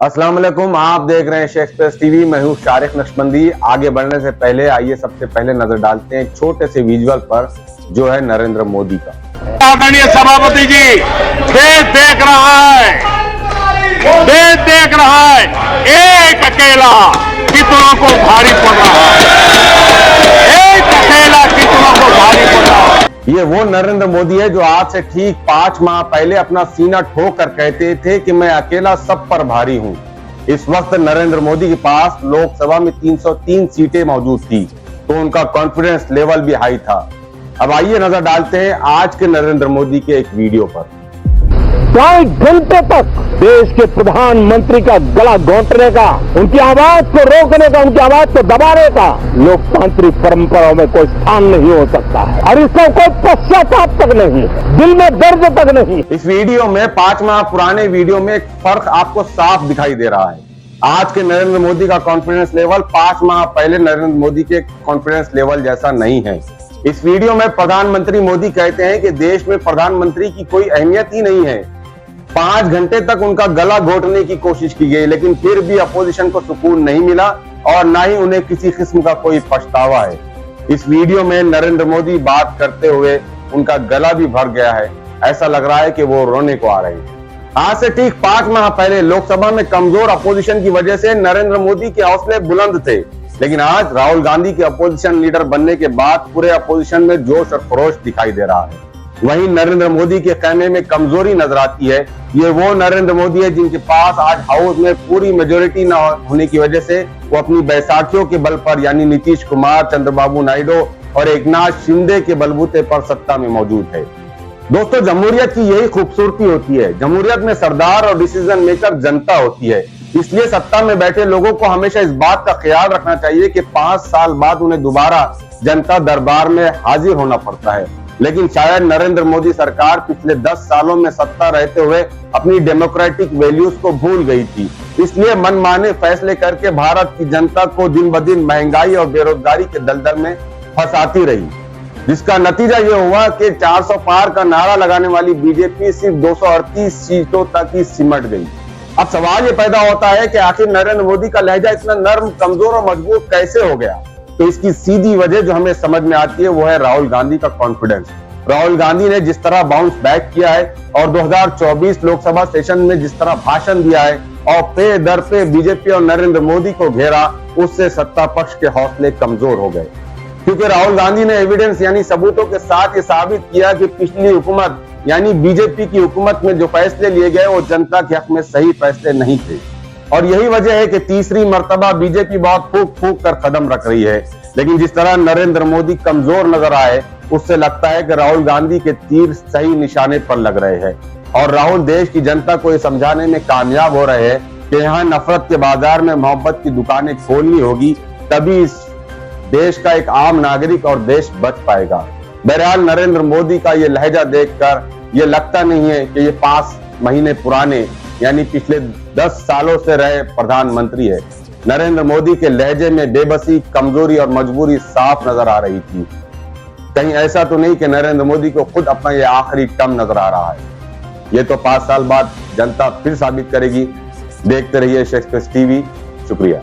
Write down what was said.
अस्सलाम वालेकुम, आप देख रहे हैं शेक्सपियर टीवी। मैं हूं शारिक नक्शबंदी। आगे बढ़ने से पहले आइए सबसे पहले नजर डालते हैं एक छोटे से विजुअल पर जो है नरेंद्र मोदी का। आदरणीय सभापति जी, देश देख रहा है, देश देख रहा है, एक अकेला कितनों को भारी पड़ रहा है, एक अकेला कितनों को भारी पड़ रहा है। ये वो नरेंद्र मोदी है जो आज से ठीक 5 माह पहले अपना सीना ठोक कर कहते थे कि मैं अकेला सब पर भारी हूं। इस वक्त नरेंद्र मोदी के पास लोकसभा में 303 सीटें मौजूद थी, तो उनका कॉन्फिडेंस लेवल भी हाई था। अब आइए नजर डालते हैं आज के नरेंद्र मोदी के एक वीडियो पर। कई घंटे तक देश के प्रधानमंत्री का गला घोंटने का, उनकी आवाज को रोकने का, उनकी आवाज को दबाने का लोकतांत्रिक परंपराओं में कोई स्थान नहीं हो सकता है और इसका कोई पश्चाताप तक नहीं, दिल में दर्द तक नहीं। इस वीडियो में 5 माह पुराने वीडियो में एक फर्क आपको साफ दिखाई दे रहा है। आज के नरेंद्र मोदी का कॉन्फिडेंस लेवल 5 माह पहले नरेंद्र मोदी के कॉन्फिडेंस लेवल जैसा नहीं है। इस वीडियो में प्रधानमंत्री मोदी कहते हैं कि देश में प्रधानमंत्री की कोई अहमियत ही नहीं है। 5 घंटे तक उनका गला घोटने की कोशिश की गई, लेकिन फिर भी अपोजिशन को सुकून नहीं मिला और ना ही उन्हें किसी किस्म का कोई पछतावा है। इस वीडियो में नरेंद्र मोदी बात करते हुए उनका गला भी भर गया है, ऐसा लग रहा है कि वो रोने को आ रहे हैं। आज से ठीक 5 माह पहले लोकसभा में कमजोर अपोजिशन की वजह से नरेंद्र मोदी के हौसले बुलंद थे, लेकिन आज राहुल गांधी के अपोजिशन लीडर बनने के बाद पूरे अपोजिशन में जोश और खरोश दिखाई दे रहा है। वहीं नरेंद्र मोदी के कहने में कमजोरी नजर आती है। ये वो नरेंद्र मोदी है जिनके पास आज हाउस में पूरी मेजोरिटी न होने की वजह से वो अपनी बैसाखियों के बल पर यानी नीतीश कुमार, चंद्रबाबू नायडू और एकनाथ शिंदे के बलबूते पर सत्ता में मौजूद है। दोस्तों, जमहूरियत की यही खूबसूरती होती है। जमहूरियत में सरदार और डिसीजन मेकर जनता होती है। इसलिए सत्ता में बैठे लोगों को हमेशा इस बात का ख्याल रखना चाहिए कि 5 साल बाद उन्हें दोबारा जनता दरबार में हाजिर होना पड़ता है। लेकिन शायद नरेंद्र मोदी सरकार पिछले 10 सालों में सत्ता रहते हुए अपनी डेमोक्रेटिक वैल्यूज को भूल गई थी, इसलिए मनमाने फैसले करके भारत की जनता को दिन ब दिन महंगाई और बेरोजगारी के दलदल में फंसाती रही, जिसका नतीजा ये हुआ कि 400 पार का नारा लगाने वाली बीजेपी सिर्फ 238 सीटों तक ही सिमट गई। अब सवाल ये पैदा होता है कि आखिर नरेंद्र मोदी का लहजा इतना नर्म, कमजोर और मजबूत कैसे हो गया? तो इसकी सीधी वजह जो हमें समझ में आती है वो है राहुल गांधी का कॉन्फिडेंस। राहुल गांधी ने जिस तरह बाउंस बैक किया है और 2024 लोकसभा सेशन में जिस तरह भाषण दिया है और पे दर पे बीजेपी और नरेंद्र मोदी को घेरा, उससे सत्ता पक्ष के हौसले कमजोर हो गए। क्योंकि राहुल गांधी ने एविडेंस यानी सबूतों के साथ ये साबित किया कि पिछली हुकूमत यानी बीजेपी की हुकूमत में जो फैसले लिए गए वो जनता के हक में सही फैसले नहीं थे। और यही वजह है कि तीसरी मर्तबा बीजेपी बहुत फूक फूक कर कदम रख रही है। लेकिन जिस तरह नरेंद्र मोदी कमजोर नजर आए, उससे लगता है कि राहुल गांधी के तीर सही निशाने पर लग रहे हैं और राहुल देश की जनता को ये समझाने में कामयाब हो रहे हैं कि यहाँ नफरत के बाजार में मोहब्बत की दुकानें खोलनी होगी, तभी इस देश का एक आम नागरिक और देश बच पाएगा। बहरहाल नरेंद्र मोदी का ये लहजा देखकर ये लगता नहीं है कि ये 5 महीने पुराने यानी पिछले 10 सालों से रहे प्रधानमंत्री है। नरेंद्र मोदी के लहजे में बेबसी, कमजोरी और मजबूरी साफ नजर आ रही थी। कहीं ऐसा तो नहीं कि नरेंद्र मोदी को खुद अपना ये आखिरी टर्म नजर आ रहा है? ये तो 5 साल बाद जनता फिर साबित करेगी। देखते रहिए शेक्सपियर टीवी। शुक्रिया।